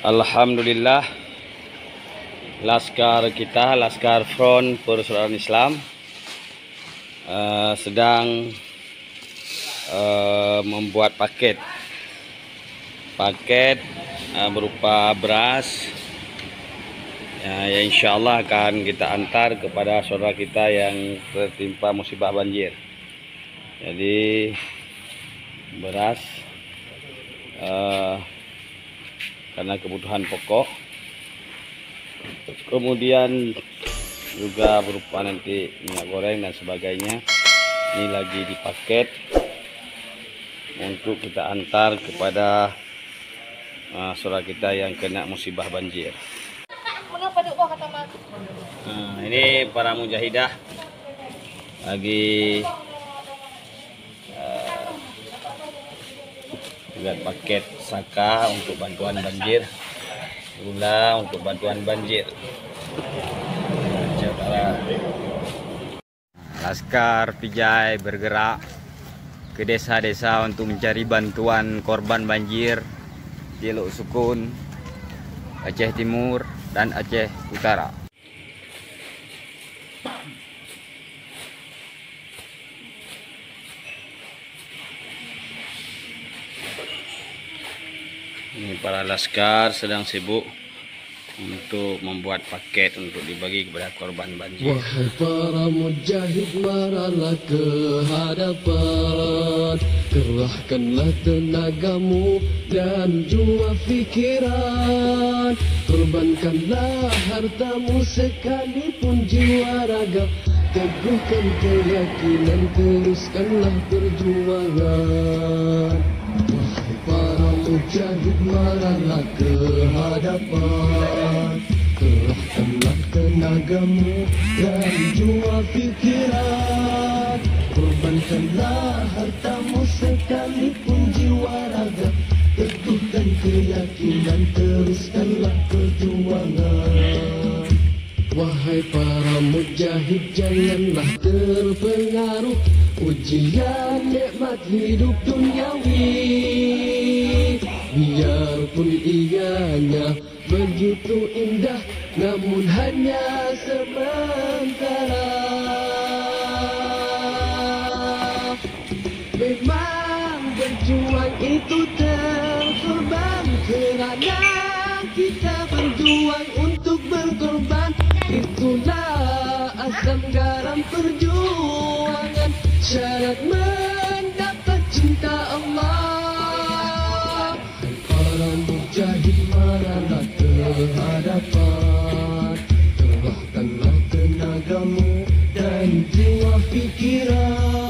Alhamdulillah, Laskar kita, Laskar Front Persaudaraan Islam sedang membuat paket berupa beras yang insya Allah akan kita antar kepada saudara kita yang tertimpa musibah banjir. Jadi beras karena kebutuhan pokok, kemudian juga berupa nanti minyak goreng dan sebagainya. Ini lagi dipaket untuk kita antar kepada saudara kita yang kena musibah banjir. Ini para mujahidah lagi buat paket saka untuk bantuan banjir, gula untuk bantuan banjir. Laskar Pijai bergerak ke desa-desa untuk mencari bantuan korban banjir di Teluk Sukun, Aceh Timur dan Aceh Utara. Ini para laskar sedang sibuk untuk membuat paket untuk dibagi kepada korban banjir. Wahai para mujahid, maralah ke hadapan, kerahkanlah tenagamu dan jua fikiran, korbankanlah hartamu sekalipun jiwa raga, teguhkan keyakinan, teruskanlah perjuangan. Wahai para mujahid, maralah ke hadapan, kerahkanlah tenagamu dan jua fikiran, korbankanlah hartamu sekalipun jiwa raga, teguhkan keyakinan, teruskanlah perjuangan. Wahai para mujahid, janganlah terpengaruh ujian nikmat hidup duniawi, biarpun ianya begitu indah, namun hanya sementara. Memang berjuang itu terkorban, kerana kita berjuang untuk berkorban. Itulah asam garam perjuangan, syarat mendapat cinta Allah. Para mujahid, maralah ke hadapan, kerahkanlah tenagamu dan jiwa fikiran,